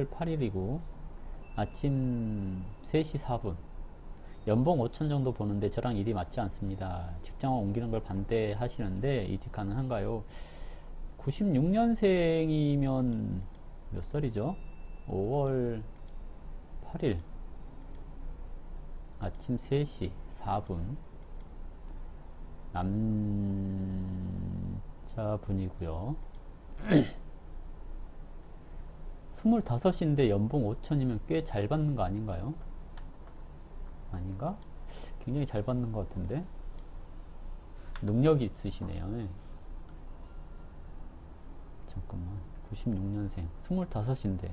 5월 8일이고 아침 3시 4분. 연봉 5천 정도 보는데 저랑 일이 맞지 않습니다. 직장을 옮기는 걸 반대하시는데 이직 가능한가요? 96년생이면 몇 살이죠? 5월 8일 아침 3시 4분 남자분이고요. 25인데 연봉 5천이면 꽤 잘 받는 거 아닌가요? 아닌가? 굉장히 잘 받는 것 같은데 능력이 있으시네요. 네. 잠깐만 96년생 25인데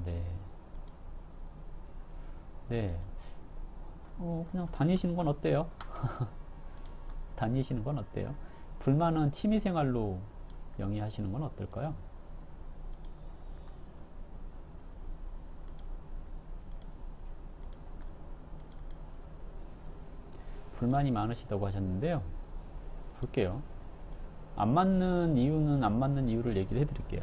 네. 네. 그냥 다니시는 건 어때요? 다니시는 건 어때요? 불만은 취미생활로 영위하시는 건 어떨까요? 불만이 많으시다고 하셨는데요. 볼게요. 안 맞는 이유를 얘기를 해드릴게요.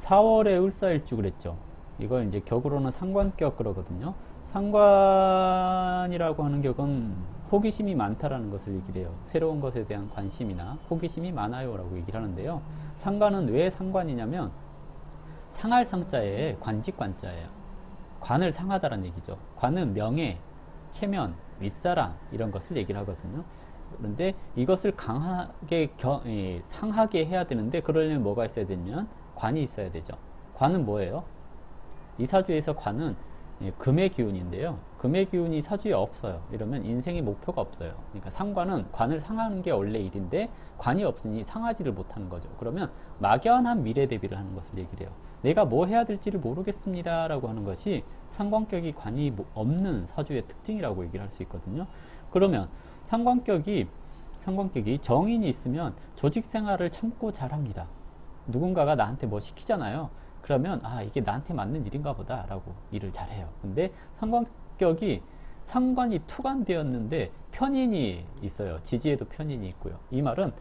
4월에 을사일주 그랬죠. 이걸 이제 격으로는 상관격 그러거든요. 상관이라고 하는 격은 호기심이 많다라는 것을 얘기를 해요. 새로운 것에 대한 관심이나 호기심이 많아요 라고 얘기를 하는데요. 상관은 왜 상관이냐면 상할 상자에 관직관자예요. 관을 상하다라는 얘기죠. 관은 명예, 체면, 윗사람 이런 것을 얘기를 하거든요. 그런데 이것을 강하게 상하게 해야 되는데 그러려면 뭐가 있어야 되냐면 관이 있어야 되죠. 관은 뭐예요? 이 사주에서 관은 금의 기운인데요. 금의 기운이 사주에 없어요. 이러면 인생의 목표가 없어요. 그러니까 상관은 관을 상하는 게 원래 일인데 관이 없으니 상하지를 못하는 거죠. 그러면 막연한 미래 대비를 하는 것을 얘기를 해요. 내가 뭐 해야 될지를 모르겠습니다 라고 하는 것이 상관격이 관이 없는 사주의 특징이라고 얘기를 할 수 있거든요. 그러면 상관격이 정인이 있으면 조직 생활을 참고 잘합니다. 누군가가 나한테 뭐 시키잖아요. 그러면 이게 나한테 맞는 일인가 보다 라고 일을 잘해요. 근데 상관격이 상관이 투관되었는데 편인이 있어요. 지지에도 편인이 있고요. 이 말은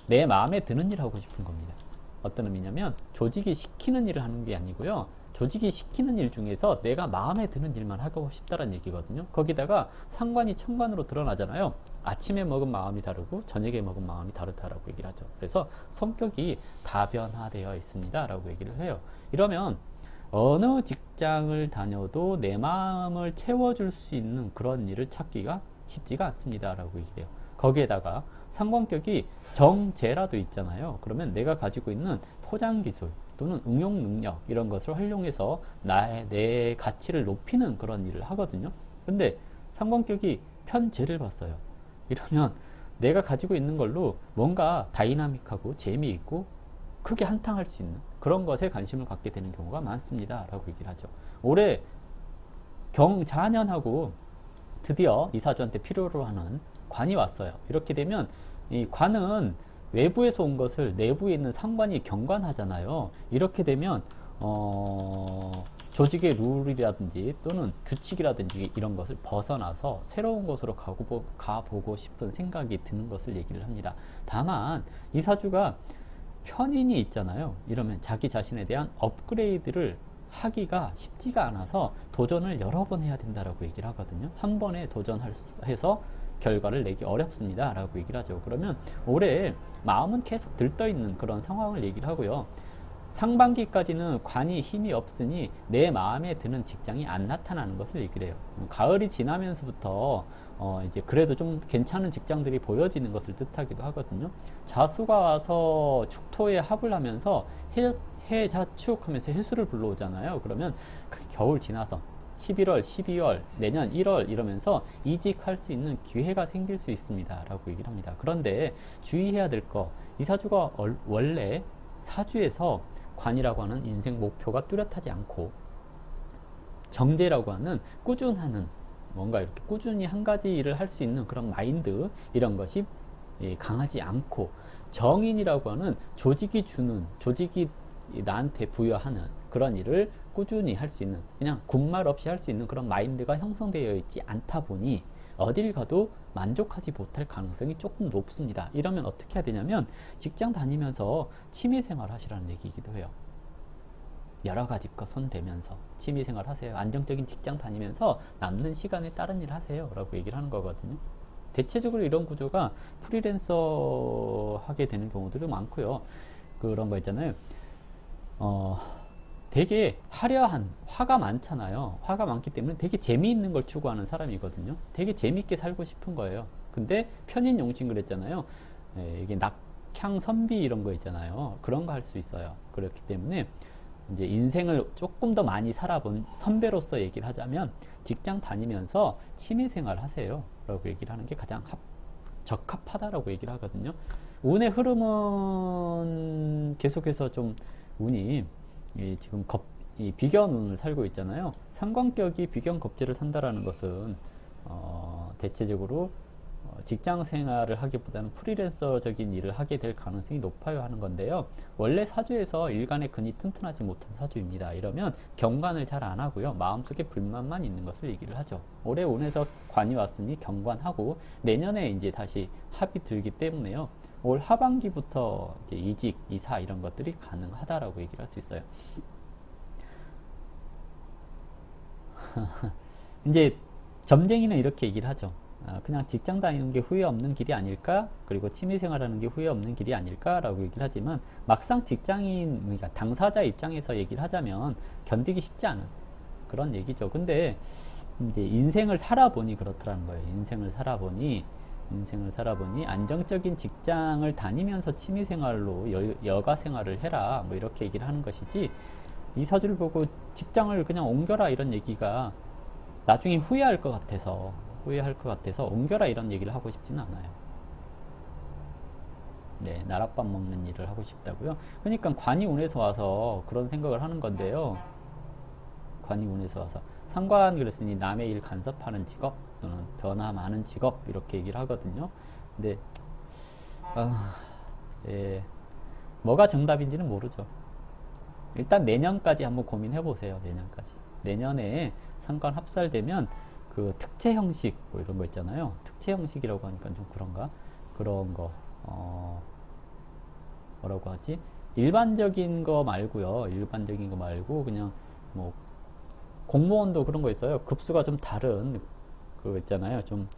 내 마음에 드는 일 하고 싶은 겁니다. 어떤 의미냐면 조직이 시키는 일을 하는 게 아니고요. 조직이 시키는 일 중에서 내가 마음에 드는 일만 하고 싶다는 얘기거든요. 거기다가 상관이 천관으로 드러나잖아요. 아침에 먹은 마음이 다르고 저녁에 먹은 마음이 다르다라고 얘기를 하죠. 그래서 성격이 다변화되어 있습니다 라고 얘기를 해요. 이러면 어느 직장을 다녀도 내 마음을 채워줄 수 있는 그런 일을 찾기가 쉽지가 않습니다 라고 얘기해요. 거기에다가 상관격이 정제라도 있잖아요. 그러면 내가 가지고 있는 포장기술 또는 응용 능력 이런 것을 활용해서 내 가치를 높이는 그런 일을 하거든요. 근데 상관격이 편제를 봤어요. 이러면 내가 가지고 있는 걸로 뭔가 다이나믹하고 재미있고 크게 한탕할 수 있는 그런 것에 관심을 갖게 되는 경우가 많습니다 라고 얘기를 하죠. 올해 경자년하고 드디어 이 사주한테 필요로 하는 관이 왔어요. 이렇게 되면 이 관은 외부에서 온 것을 내부에 있는 상관이 경관하잖아요. 이렇게 되면 조직의 룰이라든지 또는 규칙이라든지 이런 것을 벗어나서 새로운 곳으로 가보고 싶은 생각이 드는 것을 얘기를 합니다. 다만 이 사주가 편인이 있잖아요. 이러면 자기 자신에 대한 업그레이드를 하기가 쉽지가 않아서 도전을 여러 번 해야 된다라고 얘기를 하거든요. 한 번에 도전해서 결과를 내기 어렵습니다 라고 얘기를 하죠. 그러면 올해 마음은 계속 들떠있는 그런 상황을 얘기를 하고요. 상반기까지는 관이 힘이 없으니 내 마음에 드는 직장이 안 나타나는 것을 얘기를 해요. 가을이 지나면서부터 이제 그래도 좀 괜찮은 직장들이 보여지는 것을 뜻하기도 하거든요. 자수가 와서 축토에 합을 하면서 해자축 하면서 해수를 불러오잖아요. 그러면 겨울 지나서 11월, 12월, 내년 1월 이러면서 이직할 수 있는 기회가 생길 수 있습니다 라고 얘기를 합니다. 그런데 주의해야 될 거, 이 사주가 원래 사주에서 관이라고 하는 인생 목표가 뚜렷하지 않고 정제라고 하는 꾸준하는 뭔가 이렇게 꾸준히 한 가지 일을 할 수 있는 그런 마인드 이런 것이 강하지 않고 정인이라고 하는 조직이 나한테 부여하는 그런 일을 꾸준히 할 수 있는 그냥 군말 없이 할 수 있는 그런 마인드가 형성되어 있지 않다 보니 어딜 가도 만족하지 못할 가능성이 조금 높습니다. 이러면 어떻게 해야 되냐면 직장 다니면서 취미생활 하시라는 얘기이기도 해요. 여러 가지 거 손 대면서 취미생활 하세요. 안정적인 직장 다니면서 남는 시간에 다른 일 하세요. 라고 얘기를 하는 거거든요. 대체적으로 이런 구조가 프리랜서 하게 되는 경우들이 많고요. 그런 거 있잖아요. 되게 화려한, 화가 많잖아요. 화가 많기 때문에 되게 재미있는 걸 추구하는 사람이거든요. 되게 재밌게 살고 싶은 거예요. 근데 편인 용신 그랬잖아요. 이게 낙향 선비 이런 거 있잖아요. 그런 거 할 수 있어요. 그렇기 때문에 이제 인생을 조금 더 많이 살아본 선배로서 얘기를 하자면 직장 다니면서 취미생활 하세요 라고 얘기를 하는 게 가장 적합하다라고 얘기를 하거든요. 운의 흐름은 계속해서 좀 운이 지금 이 비견운을 살고 있잖아요. 상관격이 비견겁제를 산다라는 것은 대체적으로 직장 생활을 하기보다는 프리랜서적인 일을 하게 될 가능성이 높아요 하는 건데요. 원래 사주에서 일간의 근이 튼튼하지 못한 사주입니다. 이러면 경관을 잘 안 하고요. 마음속에 불만만 있는 것을 얘기를 하죠. 올해 운에서 관이 왔으니 경관하고 내년에 이제 다시 합이 들기 때문에요. 올 하반기부터 이제 이직, 이사 이런 것들이 가능하다라고 얘기를 할 수 있어요. 이제 점쟁이는 이렇게 얘기를 하죠. 그냥 직장 다니는 게 후회 없는 길이 아닐까? 그리고 취미생활하는 게 후회 없는 길이 아닐까라고 얘기를 하지만 막상 직장인, 그러니까 당사자 입장에서 얘기를 하자면 견디기 쉽지 않은 그런 얘기죠. 근데 이제 인생을 살아보니 그렇더라는 거예요. 인생을 살아보니 안정적인 직장을 다니면서 취미생활로 여가 생활을 해라. 뭐 이렇게 얘기를 하는 것이지 이 사주를 보고 직장을 그냥 옮겨라 이런 얘기가 나중에 후회할 것 같아서 옮겨라 이런 얘기를 하고 싶지는 않아요. 네, 나랏밥 먹는 일을 하고 싶다고요. 그러니까 관이 운에서 와서 그런 생각을 하는 건데요. 관이 운에서 와서 상관 그랬으니 남의 일 간섭하는 직업 또는 변화 많은 직업 이렇게 얘기를 하거든요. 근데 뭐가 정답인지는 모르죠. 일단 내년까지 한번 고민해 보세요. 내년에 상관 합살되면 그 특채 형식 뭐 이런 거 있잖아요. 특채 형식이라고 하니까 좀 그런가? 그런 거 뭐라고 하지? 일반적인 거 말고 그냥 뭐 공무원도 그런 거 있어요. 급수가 좀 다른 그거 있잖아요. 좀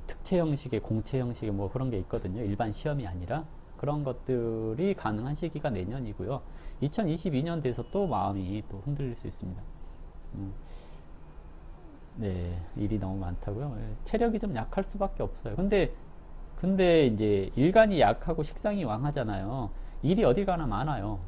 특채 형식의 공채 형식의 뭐 그런 게 있거든요. 일반 시험이 아니라 그런 것들이 가능한 시기가 내년이고요. 2022년 돼서 또 마음이 또 흔들릴 수 있습니다. 네, 일이 너무 많다고요. 체력이 좀 약할 수밖에 없어요. 근데 이제 일간이 약하고 식상이 왕하잖아요. 일이 어딜 가나 많아요.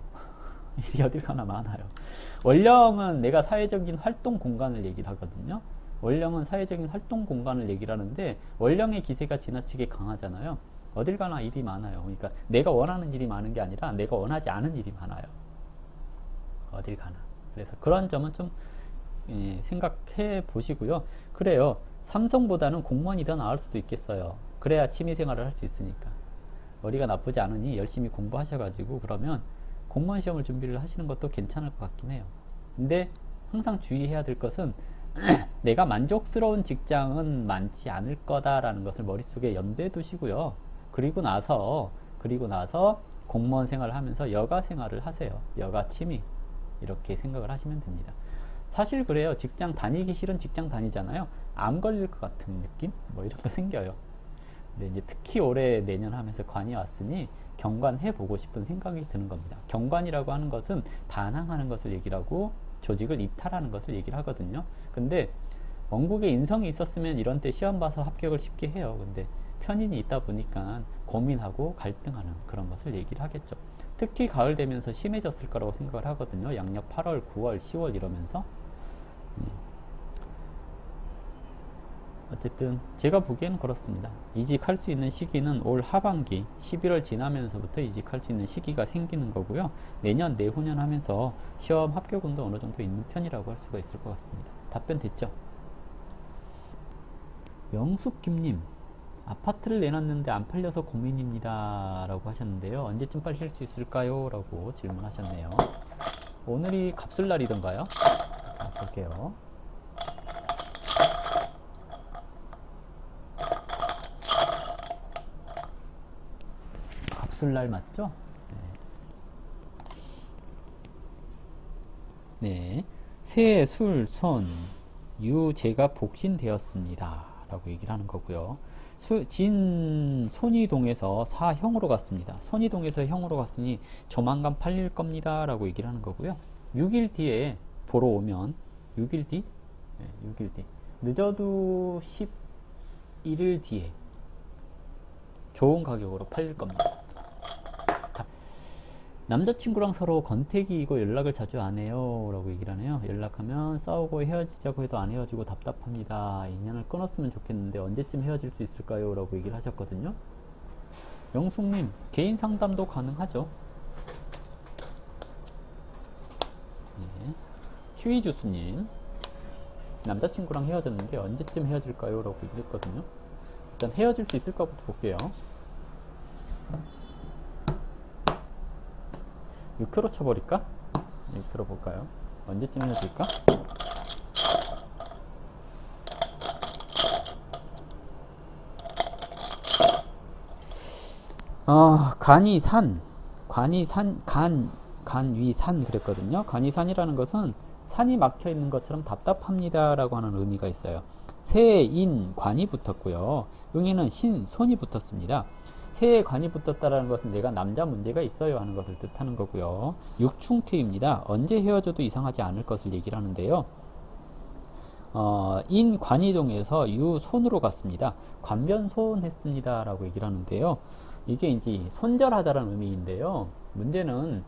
원령은 내가 사회적인 활동 공간을 얘기를 하거든요. 원령은 사회적인 활동 공간을 얘기를 하는데 원령의 기세가 지나치게 강하잖아요. 어딜 가나 일이 많아요. 그러니까 내가 원하는 일이 많은 게 아니라 내가 원하지 않은 일이 많아요. 어딜 가나. 그래서 그런 점은 좀 생각해 보시고요. 그래요. 삼성보다는 공무원이 더 나을 수도 있겠어요. 그래야 취미생활을 할 수 있으니까. 머리가 나쁘지 않으니 열심히 공부하셔가지고 그러면 공무원 시험을 준비를 하시는 것도 괜찮을 것 같긴 해요. 근데 항상 주의해야 될 것은 내가 만족스러운 직장은 많지 않을 거다라는 것을 머릿속에 염두에 두시고요. 그리고 나서 공무원 생활을 하면서 여가 생활을 하세요. 여가 취미 이렇게 생각을 하시면 됩니다. 사실 그래요. 직장 다니기 싫은 직장 다니잖아요. 안 걸릴 것 같은 느낌? 뭐 이런 거 생겨요. 근데 이제 특히 올해 내년 하면서 관이 왔으니 경관해 보고 싶은 생각이 드는 겁니다. 경관이라고 하는 것은 반항하는 것을 얘기를 하고 조직을 이탈하는 것을 얘기를 하거든요. 근데 원국에 인성이 있었으면 이런 때 시험 봐서 합격을 쉽게 해요. 근데 편인이 있다 보니까 고민하고 갈등하는 그런 것을 얘기를 하겠죠. 특히 가을 되면서 심해졌을 거라고 생각을 하거든요. 양력 8월, 9월, 10월 이러면서. 어쨌든 제가 보기에는 그렇습니다. 이직할 수 있는 시기는 올 하반기 11월 지나면서부터 이직할 수 있는 시기가 생기는 거고요. 내년 내후년 하면서 시험 합격운도 어느 정도 있는 편이라고 할 수가 있을 것 같습니다. 답변 됐죠? 영숙김님, 아파트를 내놨는데 안 팔려서 고민입니다 라고 하셨는데요. 언제쯤 팔릴 수 있을까요? 라고 질문하셨네요. 오늘이 갑술날이던가요? 볼게요. 갑술날 맞죠? 네. 네. 새, 술, 손, 유, 제가 복신되었습니다. 라고 얘기를 하는 거고요. 진, 손이동에서 사형으로 갔습니다. 손이동에서 형으로 갔으니 조만간 팔릴 겁니다. 라고 얘기를 하는 거고요. 6일 뒤에 보러 오면, 6일 뒤? 네, 6일 뒤. 늦어도 11일 뒤에 좋은 가격으로 팔릴 겁니다. 남자친구랑 서로 건태기이고 연락을 자주 안 해요 라고 얘기를 하네요. 연락하면 싸우고 헤어지자고 해도 안 헤어지고 답답합니다. 인연을 끊었으면 좋겠는데 언제쯤 헤어질 수 있을까요? 라고 얘기를 하셨거든요. 영숙님, 개인 상담도 가능하죠. 네. 키위주스님, 남자친구랑 헤어졌는데 언제쯤 헤어질까요? 라고 얘기를 했거든요. 일단 헤어질 수 있을까부터 볼게요. 6표로 쳐버릴까? 6표로 볼까요? 언제쯤 헤어질까? 간위산 그랬거든요. 간위산이라는 것은 산이 막혀 있는 것처럼 답답합니다 라고 하는 의미가 있어요. 새, 인, 관이 붙었고요. 응에는 신, 손이 붙었습니다. 새에 관이 붙었다는 것은 내가 남자 문제가 있어요 하는 것을 뜻하는 거고요. 육충태입니다. 언제 헤어져도 이상하지 않을 것을 얘기를 하는데요. 인 관이동에서 유 손으로 갔습니다. 관변소원 했습니다 라고 얘기를 하는데요. 이게 이제 손절하다라는 의미인데요. 문제는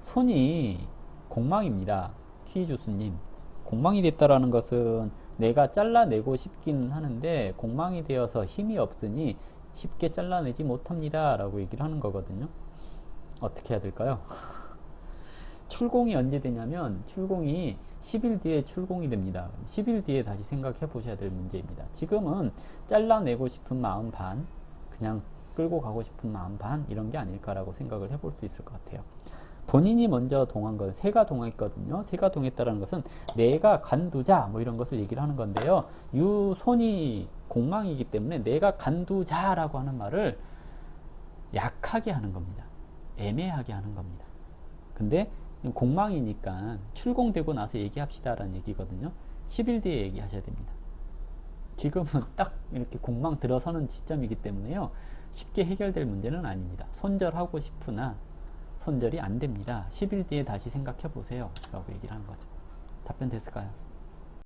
손이 공망입니다. 키주스님, 공망이 됐다라는 것은 내가 잘라내고 싶기는 하는데 공망이 되어서 힘이 없으니 쉽게 잘라내지 못합니다 라고 얘기를 하는 거거든요. 어떻게 해야 될까요? 출공이 언제 되냐면 출공이 10일 뒤에 출공이 됩니다. 10일 뒤에 다시 생각해 보셔야 될 문제입니다. 지금은 잘라내고 싶은 마음 반, 그냥 끌고 가고 싶은 마음 반, 이런 게 아닐까라고 생각을 해볼 수 있을 것 같아요. 본인이 먼저 동한 건 새가 동했거든요. 새가 동했다는 것은 내가 간두자 뭐 이런 것을 얘기를 하는 건데요. 유손이 공망이기 때문에 내가 간두자라고 하는 말을 약하게 하는 겁니다. 애매하게 하는 겁니다. 근데 공망이니까 출공되고 나서 얘기합시다라는 얘기거든요. 10일 뒤에 얘기하셔야 됩니다. 지금은 딱 이렇게 공망 들어서는 시점이기 때문에요. 쉽게 해결될 문제는 아닙니다. 손절하고 싶으나 손절이 안 됩니다. 10일 뒤에 다시 생각해 보세요 라고 얘기를 하는 거죠. 답변 됐을까요?